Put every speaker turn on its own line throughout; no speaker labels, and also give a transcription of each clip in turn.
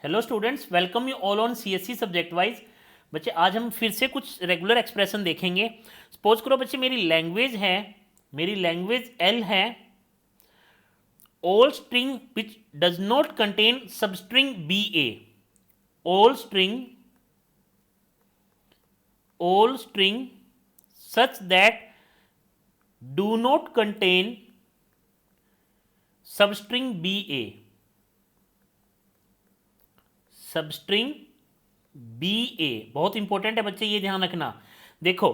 Hello students, welcome you all on CSC subject wise. बच्चे आज हम फिर से कुछ रेगुलर एक्सप्रेशन देखेंगे। सपोज करो बच्चे मेरी लैंग्वेज एल है। All string which does not contain substring B A. All string such that do not contain substring B A. Substring B A बहुत इंपॉर्टेंट है बच्चे, ये ध्यान रखना। देखो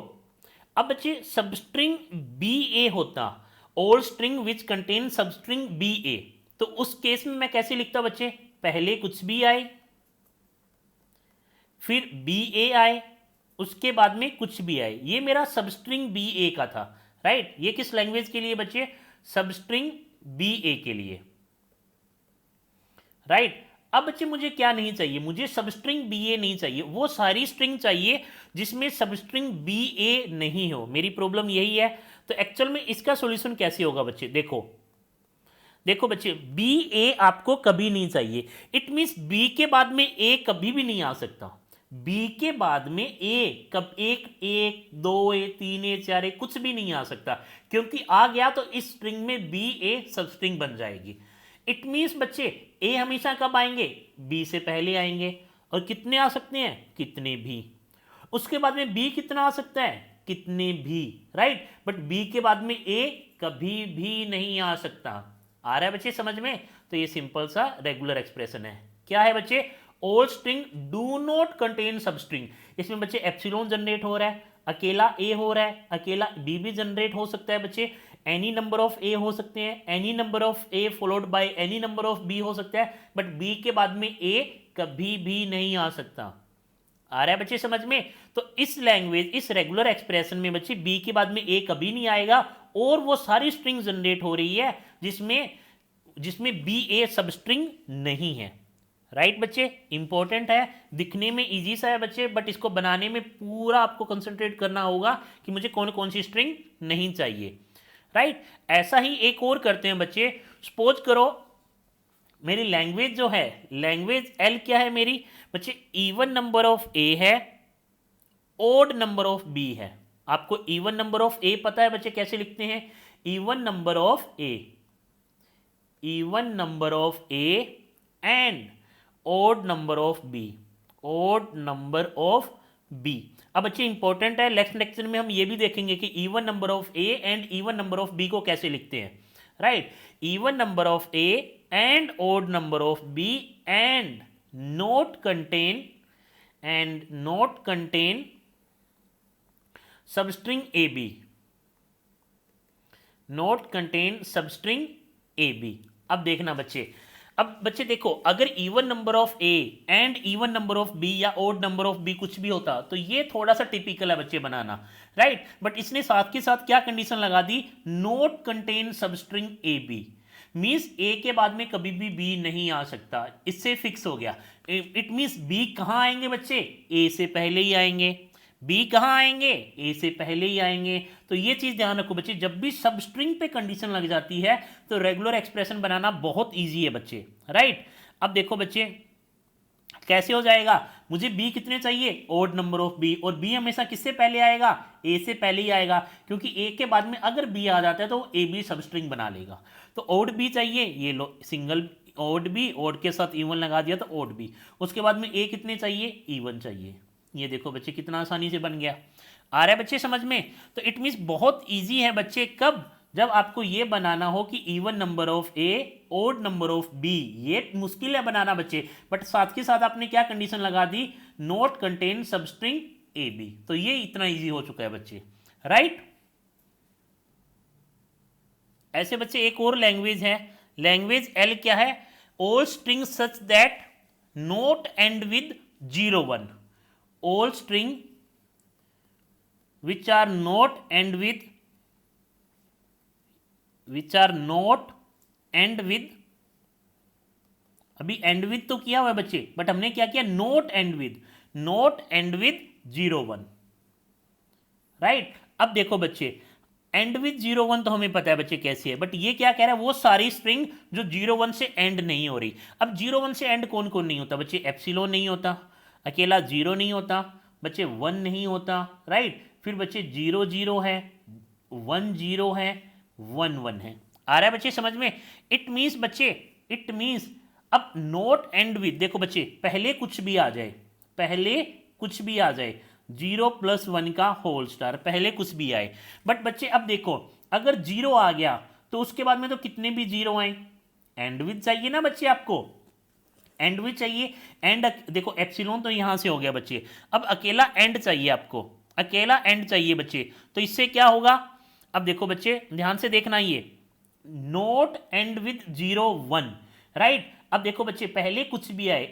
अब बच्चे सबस्ट्रिंग बी ए होता all string which contain substring B A, तो उस केस में मैं कैसे लिखता बच्चे, पहले कुछ भी आए फिर बी ए आए उसके बाद में कुछ भी आए, ये मेरा सबस्ट्रिंग बी ए का था। राइट, ये किस लैंग्वेज के लिए बच्चे, सबस्ट्रिंग बी ए के लिए। राइट, अब बच्चे मुझे क्या नहीं चाहिए, मुझे सबस्ट्रिंग बी ए नहीं चाहिए, वो सारी स्ट्रिंग चाहिए जिसमें सबस्ट्रिंग बी ए नहीं हो। मेरी प्रॉब्लम यही है। तो एक्चुअल में इसका सॉल्यूशन कैसे होगा बच्चे, देखो देखो बच्चे, बी ए आपको कभी नहीं चाहिए। इट मीन्स बी के बाद में ए कभी भी नहीं आ सकता। बी के बाद में ए कब एक दो ए तीन ए चार ए कुछ भी नहीं आ सकता, क्योंकि आ गया तो इस स्ट्रिंग में बी ए सब स्ट्रिंग बन जाएगी। इट मीन्स बच्चे ए हमेशा कब आएंगे, बी से पहले आएंगे, और कितने आ सकते हैं, कितने भी। उसके बाद में बी कितना आ सकता है, कितने भी। राइट, बट बी के बाद में ए कभी भी नहीं आ सकता। आ रहा है बच्चे समझ में। तो ये सिंपल सा रेगुलर एक्सप्रेशन है। क्या है बच्चे, all string do not contain सब स्ट्रिंग। इसमें बच्चे एप्सिलॉन जनरेट हो रहा है, अकेला ए हो रहा है, अकेला बी भी जनरेट हो सकता है बच्चे, एनी नंबर ऑफ ए हो सकते हैं, any number of A followed by any number of B हो सकता है, बट बी के बाद में ए कभी भी नहीं आ सकता। आ रहा है बच्चे समझ में। तो इस लैंग्वेज इस रेगुलर एक्सप्रेशन में बच्चे बी के बाद में ए कभी नहीं आएगा, और वो सारी स्ट्रिंग जनरेट हो रही है जिसमें बी ए सब स्ट्रिंग नहीं है। राइट बच्चे, इंपॉर्टेंट है, दिखने में इजी सा है बच्चे, बट इसको बनाने में पूरा आपको कंसंट्रेट करना होगा कि मुझे कौन कौन सी स्ट्रिंग नहीं चाहिए। राइट, ऐसा ही एक और करते हैं बच्चे। सपोज करो मेरी लैंग्वेज जो है, लैंग्वेज एल क्या है मेरी बच्चे, इवन नंबर ऑफ ए है, ओड नंबर ऑफ बी है। आपको इवन नंबर ऑफ ए पता है बच्चे, कैसे लिखते हैं, even number of A, even number of A and odd number of B, odd number of B. अब बच्चे इंपॉर्टेंट है, नेक्स्ट लेक्चर में हम ये भी देखेंगे कि even number of A and even number of B को कैसे लिखते हैं। Right, even number of A and odd number of B and not contain substring A B, not contain substring A B. अब देखना बच्चे, अब बच्चे देखो, अगर even number of A and even number of B या ओड नंबर ऑफ बी कुछ भी होता तो ये थोड़ा सा टिपिकल है बच्चे बनाना। राइट, बट इसने साथ के साथ क्या कंडीशन लगा दी, not contain substring A B, means A के बाद में कभी भी बी नहीं आ सकता, इससे फिक्स हो गया। इट मीन्स बी कहाँ आएंगे बच्चे, ए से पहले ही आएंगे। बी कहाँ आएंगे, ए से पहले ही आएंगे। तो ये चीज ध्यान रखो बच्चे, जब भी सब स्ट्रिंग पे कंडीशन लग जाती है तो रेगुलर एक्सप्रेशन बनाना बहुत इजी है बच्चे। राइट, अब देखो बच्चे कैसे हो जाएगा, मुझे बी कितने चाहिए, ओड नंबर ऑफ बी, और बी हमेशा किससे पहले आएगा, ए से पहले ही आएगा, क्योंकि ए के बाद में अगर बी आ जाता है तो ए बी सब स्ट्रिंग बना लेगा। तो ओड बी चाहिए, ये लो सिंगल ओड बी, ओड के साथ इवन लगा दिया तो ओड बी। उसके बाद में ए कितने चाहिए, इवन चाहिए। ये देखो बच्चे कितना आसानी से बन गया। आ रहा है बच्चे समझ में। तो इट मीन्स बहुत इजी है बच्चे, कब, जब आपको ये बनाना हो कि even number of A odd number of B, ये मुश्किल है बनाना बच्चे, बट साथ के साथ आपने क्या कंडीशन लगा दी, not contain substring A B, तो ये इतना इजी हो चुका है बच्चे। राइट, ऐसे बच्चे एक और लैंग्वेज है, लैंग्वेज एल क्या है, all string such that not and with 01, all string which are not end with अभी end with तो किया हुआ है बच्चे, बट हमने क्या किया, not end with 01। राइट, अब देखो बच्चे, एंड विद 0 1 तो हमें पता है बच्चे कैसी है, बट ये क्या कह रहा है, वो सारी स्ट्रिंग जो 0 1 से एंड नहीं हो रही। अब 0 1 से एंड कौन कौन नहीं होता बच्चे, एप्सिलॉन नहीं होता, अकेला 0 नहीं होता बच्चे, 1 नहीं होता, राइट। फिर बच्चे 0 0 है, 1 0 है, 1 1 है। आ रहा है बच्चे समझ में? इट मीन्स बच्चे, इट मीन्स अब नोट एंड विद, देखो बच्चे पहले कुछ भी आ जाए, पहले कुछ भी आ जाए, 0 + 1 का होल स्टार, पहले कुछ भी आए। बट बच्चे अब देखो, अगर 0 आ गया तो उसके बाद में तो कितने भी 0 आए, एंड विद चाहिए ना बच्चे, आपको एंड विद चाहिए। एंड देखो एप्सिलॉन तो यहां से हो गया बच्चे, अब अकेला एंड चाहिए आपको, अकेला एंड चाहिए बच्चे, तो इससे क्या होगा, अब देखो बच्चे ध्यान से देखना, ये नोट एंड विद 0 1, राइट। अब देखो बच्चे पहले कुछ भी आए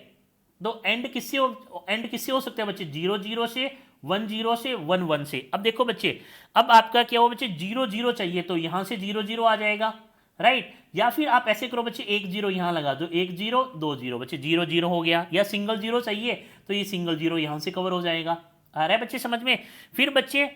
तो एंड किससे हो सकता है बच्चे, 0 0 से, 1 0 से, 1 1 से। अब देखो बच्चे, अब आपका क्या हो बच्चे, 0 0 चाहिए तो यहां से 0 0 आ जाएगा, राइट। या फिर आप ऐसे करो बच्चे, 1 0 यहां लगा दो, 1 0 2 0 बच्चे, 0 0 हो गया। या सिंगल 0 चाहिए तो ये सिंगल 0 यहां से कवर हो जाएगा। आ रहा है बच्चे समझ में? फिर बच्चे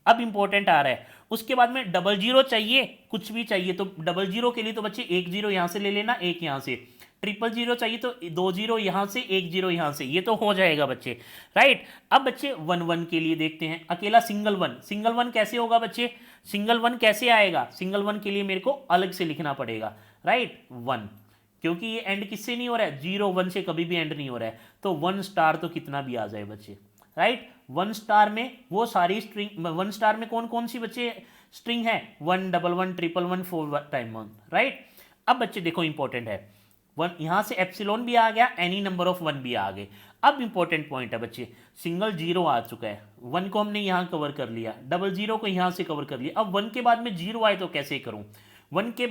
अब इंपॉर्टेंट आ रहा है, उसके बाद में 0 0 चाहिए, कुछ भी चाहिए तो 0 0 के लिए तो बच्चे 1 0 यहां से ले लेना, 1 यहां से, 0 0 चाहिए तो 2 0 यहां से, 1 0 यहां से, ये तो हो जाएगा बच्चे, राइट। अब बच्चे 1 1 के लिए देखते हैं, अकेला सिंगल 1, सिंगल 1 कैसे होगा बच्चे, सिंगल 1 कैसे आएगा, सिंगल 1 के लिए मेरे को अलग से लिखना पड़ेगा, राइट, 1, क्योंकि ये एंड किससे नहीं हो रहा है, 0 1 से कभी भी एंड नहीं हो रहा है, तो 1 स्टार तो कितना भी आ जाए बच्चे, राइट। 1 स्टार में वो सारी स्ट्रिंग, 1 स्टार में कौन कौन सी बच्चे स्ट्रिंग है, 1 1 1 1 1 4 टाइम 1, राइट। अब बच्चे देखो इंपॉर्टेंट है, 1 यहां से एप्सिलॉन भी आ गया, एनी नंबर ऑफ 1 भी आ गए। अब इंपॉर्टेंट पॉइंट है बच्चे, सिंगल 0 आ चुका है, 1 को हमने यहां कवर कर लिया, 0 0 को यहां से कवर कर लिया। अब 1 के बाद में 0 आए तो कैसे करूं, 1 के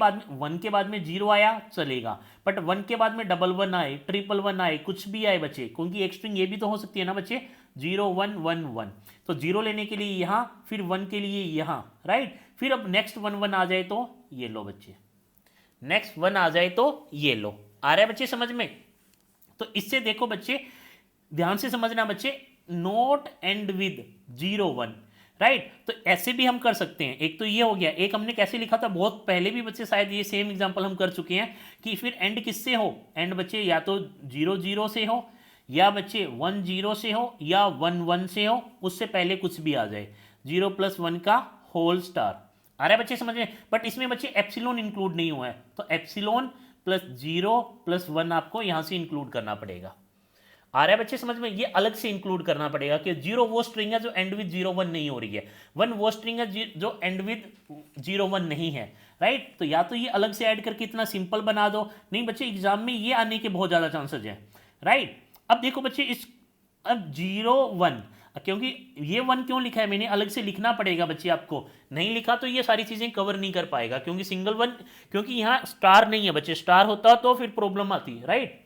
बाद में 0 आया चलेगा, बट 1 के बाद में 1 1 आए, 1 1 आए, कुछ भी आए बच्चे, क्योंकि एक स्ट्रिंग ये भी तो हो सकती है ना बच्चे, 0 1 1 1, तो 0 लेने के लिए यहां, फिर 1 के लिए यहां, राइट। फिर अब नेक्स्ट 1 1 आ जाए तो ये लो बच्चे, नेक्स्ट 1 आ जाए तो ये लो। आ रहा है बच्चे समझ में? तो इससे देखो बच्चे, ध्यान से समझना बच्चे, नोट एंड विद 0 1, राइट। तो ऐसे भी हम कर सकते हैं, एक तो ये हो गया, एक हमने कैसे लिखा था बहुत पहले भी बच्चे, शायद ये सेम एग्जांपल हम कर चुके हैं, कि फिर एंड किससे हो, एंड बच्चे या तो 0 0 से हो, या बच्चे 1 0 से हो, या 1 1 से हो, उससे पहले कुछ भी आ जाए, 0 + 1 का होल स्टार। आ रहा है बच्चे समझ में? बट इसमें बच्चे एप्सिलॉन इंक्लूड नहीं हुआ है, तो एप्सिलॉन +0 + 1 आपको यहां से इंक्लूड करना पड़ेगा। आ रहा है बच्चे समझ में? ये अलग से इंक्लूड करना पड़ेगा कि 0 वो स्ट्रिंग है जो एंड विद 0 1 नहीं हो रही है, 1 वो स्ट्रिंग है जो एंड विद 0 1 नहीं है, राइट। तो या तो ये अलग से ऐड करके इतना सिंपल बना दो, नहीं बच्चे एग्जाम में ये आने के बहुत ज्यादा चांसेस हैं, राइट। अब देखो बच्चे इस, अब 0 1, क्योंकि ये 1 क्यों लिखा है मैंने, अलग से लिखना पड़ेगा बच्चे, आपको नहीं लिखा तो ये सारी चीजें कवर नहीं कर पाएगा, क्योंकि सिंगल 1, क्योंकि यहाँ स्टार नहीं है बच्चे, स्टार होता तो फिर प्रॉब्लम आती, राइट,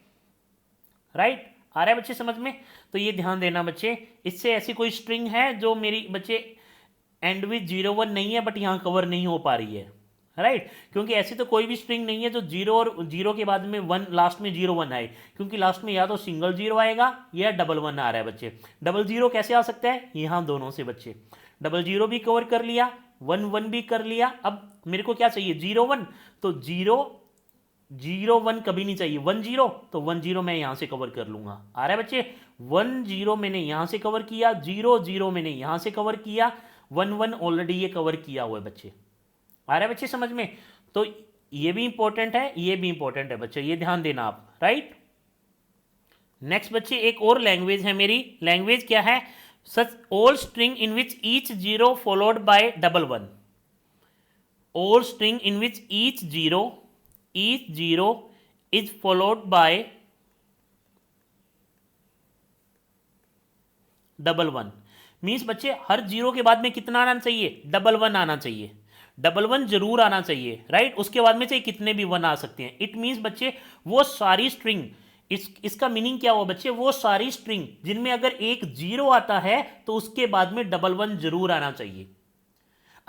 राइट। आ रहा है बच्चे समझ में? तो ये ध्यान देना बच्चे, इससे ऐसी कोई स्ट्रिंग है जो मेरी बच्चे एंड विद 0 1 नहीं है बट यहाँ कवर नहीं हो पा रही है, राइट। क्योंकि ऐसी तो कोई भी स्ट्रिंग नहीं है जो 0 और 0 के बाद में 1, लास्ट में 0 1 आए, क्योंकि लास्ट में या तो सिंगल 0 आएगा या 1 1 आ रहा है बच्चे। 0 0 कैसे आ सकता है, यहाँ दोनों से बच्चे, 0 0 भी कवर कर लिया, 1 1 भी कर लिया। अब मेरे को क्या चाहिए, 0 1, तो 0 0 1 कभी नहीं चाहिए, 1 0, तो 1 0 मैं यहां से कवर कर लूंगा। आ रहा है बच्चे, 1 0 मैंने यहां से कवर किया, 0 0 मैंने यहां से कवर किया, 1 1 ऑलरेडी ये कवर किया हुआ है बच्चे। आ रहा है बच्चे समझ में? तो ये भी इंपॉर्टेंट है, ये भी इंपॉर्टेंट है बच्चे, ये ध्यान देना आप, राइट। नेक्स्ट बच्चे एक और लैंग्वेज है मेरी, लैंग्वेज क्या है, such all string in which each 0 followed by 1 1, all string in which each 0 is followed by 1 1, means बच्चे हर 0 के बाद में कितना आना चाहिए, 1 1 आना चाहिए, 1 1 जरूर आना चाहिए, राइट। उसके बाद में चाहिए कितने भी 1 आ सकते हैं। इट मीन्स बच्चे वो सारी स्ट्रिंग, इसका मीनिंग क्या हुआ बच्चे, वो सारी स्ट्रिंग जिनमें अगर एक 0 आता है तो उसके बाद में 1 1 जरूर आना चाहिए।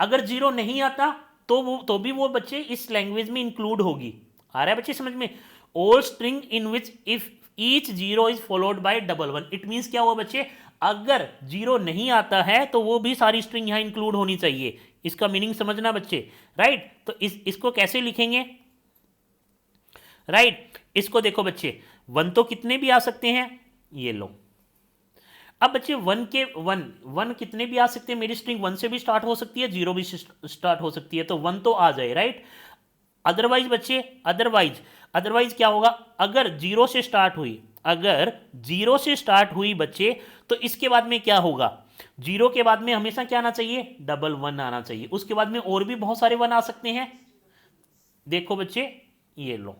अगर 0 नहीं आता तो भी वो बच्चे इस लैंग्वेज में इंक्लूड होगी। आ रहा है बच्चे समझ में? All string in which if each 0 is followed by 1 1, it means क्या हुआ बच्चे, अगर जीरो नहीं आता है तो वो भी सारी स्ट्रिंग यहां इंक्लूड होनी चाहिए। इसका मीनिंग समझना बच्चे, राइट। तो इसको कैसे लिखेंगे, राइट। इसको देखो बच्चे, वन तो कितने भी आ सकते हैं, ये लो। अब बच्चे वन के वन कितने भी आ सकते हैं, मेरी स्ट्रिंग वन से भी स्टार्ट हो सकती है, जीरो भी स्टार्ट हो सकती है, तो वन तो आ जाए, राइट। अदरवाइज बच्चे, अदरवाइज क्या होगा, अगर जीरो से स्टार्ट हुई, अगर जीरो से स्टार्ट हुई बच्चे, तो इसके बाद में क्या होगा, जीरो के बाद में हमेशा क्या आना चाहिए, डबल वन आना चाहिए। उसके बाद में और भी बहुत सारे वन आ सकते हैं। देखो बच्चे, ये लो,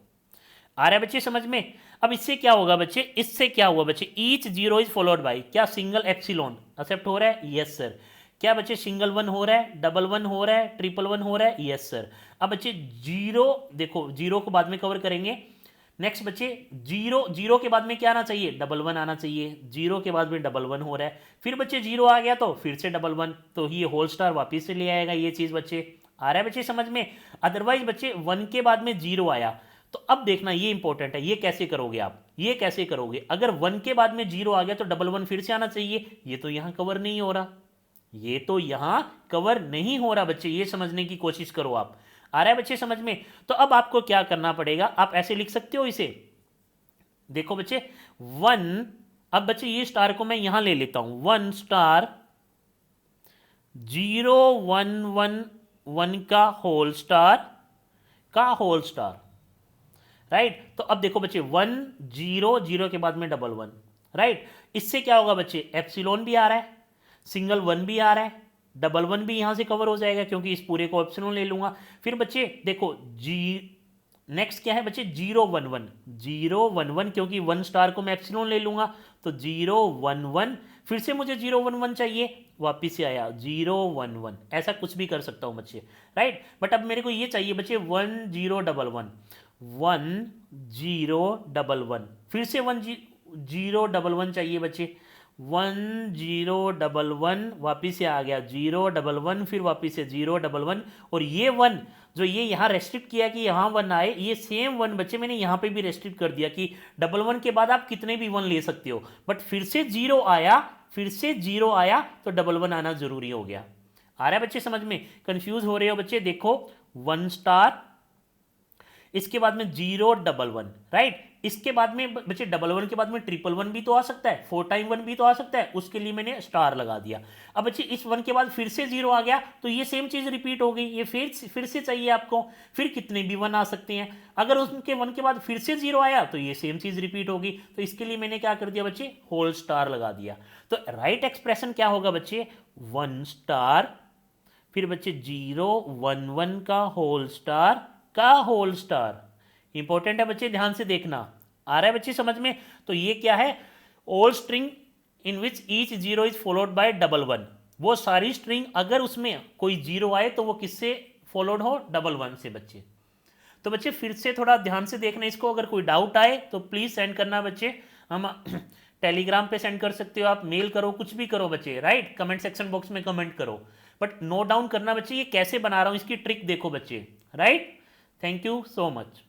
आ रहा है बच्चे समझ में। अब इससे क्या होगा बच्चे, इससे क्या हुआ बच्चे, each zero is followed by, क्या सिंगल एप्सिलॉन एक्सेप्ट हो रहा है, यस सर। क्या बच्चे सिंगल वन हो रहा है, डबल वन हो रहा है, ट्रिपल वन हो रहा है, यस सर। अब बच्चे जीरो, देखो जीरो को बाद में कवर करेंगे। नेक्स्ट बच्चे, जीरो के बाद में क्या आना चाहिए, डबल वन आना चाहिए। जीरो के बाद में डबल वन हो रहा है, फिर बच्चे जीरो आ गया तो फिर से डबल वन, तो ये होल स्टार वापिस से ले आएगा। ये चीज बच्चे आ रहा है बच्चे समझ में। अदरवाइज बच्चे वन के बाद में जीरो आया, तो अब देखना ये इंपॉर्टेंट है, ये कैसे करोगे आप, ये कैसे करोगे। अगर वन के बाद में जीरो आ गया तो डबल वन फिर से आना चाहिए, ये तो यहां कवर नहीं हो रहा, ये तो यहां कवर नहीं हो रहा बच्चे, ये समझने की कोशिश करो आप। आ रहा है बच्चे समझ में। तो अब आपको क्या करना पड़ेगा, आप ऐसे लिख सकते हो इसे, देखो बच्चे वन, अब बच्चे ये स्टार को मैं यहां ले लेता हूं, one star zero one one one का होल स्टार, राइट। तो अब देखो बच्चे वन जीरो, जीरो के बाद में डबल वन, राइट। इससे क्या होगा बच्चे, एप्सिलॉन भी आ रहा है, सिंगल वन भी आ रहा है, डबल वन भी यहां से कवर हो जाएगा क्योंकि इस पूरे को एप्सिलॉन ले लूंगा। फिर बच्चे देखो नेक्स्ट क्या है बच्चे, जीरो वन वन, क्योंकि वन स्टार को मैं एप्सिलॉन ले लूंगा, तो जीरो वन वन, फिर से मुझे जीरो वन वन चाहिए, वापिस से आया जीरो वन वन। ऐसा कुछ भी कर सकता हूं बच्चे, राइट। बट अब मेरे को ये चाहिए बच्चे one zero double one, one zero double one, फिर से वन जीरो डबल वन चाहिए बच्चे, वन जीरो डबल वन, वापिस से आ गया जीरो डबल वन, फिर वापिस से जीरो डबल वन। और ये वन जो ये यहाँ रेस्ट्रिक्ट किया कि यहाँ वन आए, ये सेम वन बच्चे मैंने यहाँ पे भी रेस्ट्रिक्ट कर दिया कि डबल वन के बाद आप कितने भी वन ले सकते हो, बट फिर से जीरो आया तो डबल वन आना जरूरी हो गया। आ रहा है बच्चे समझ में, कंफ्यूज हो रहे हो बच्चे, देखो वन स्टार, इसके बाद में जीरो डबल वन, राइट। इसके बाद में बच्चे डबल वन के बाद में ट्रिपल वन भी तो आ सकता है, फोर टाइम वन भी तो आ सकता है, उसके लिए मैंने स्टार लगा दिया। अब बच्चे इस वन के बाद फिर से जीरो आ गया तो ये सेम चीज रिपीट हो गई, ये फिर से चाहिए आपको, फिर कितने भी वन आ सकते हैं। अगर उनके वन के बाद फिर से जीरो आया तो ये सेम चीज रिपीट होगी, तो इसके लिए मैंने क्या कर दिया बच्चे, होल स्टार लगा दिया। तो राइट एक्सप्रेशन क्या होगा बच्चे, वन स्टार, फिर बच्चे जीरो वन वन का होल स्टार। इंपॉर्टेंट है बच्चे, ध्यान से देखना। आ रहा है बच्चे समझ में। तो ये क्या है, all string in which each zero is followed by double one, वो सारी स्ट्रिंग अगर उसमें कोई जीरो आए तो वो किससे फॉलोड हो, डबल वन से बच्चे। तो बच्चे फिर से थोड़ा ध्यान से देखना इसको, अगर कोई डाउट आए तो प्लीज सेंड करना बच्चे, हम टेलीग्राम पे सेंड कर सकते हो, आप मेल करो, कुछ भी करो बच्चे, राइट। कमेंट सेक्शन बॉक्स में कमेंट करो, बट नोट डाउन करना बच्चे ये कैसे बना रहा हूं, इसकी ट्रिक देखो बच्चे, right. Thank you so much.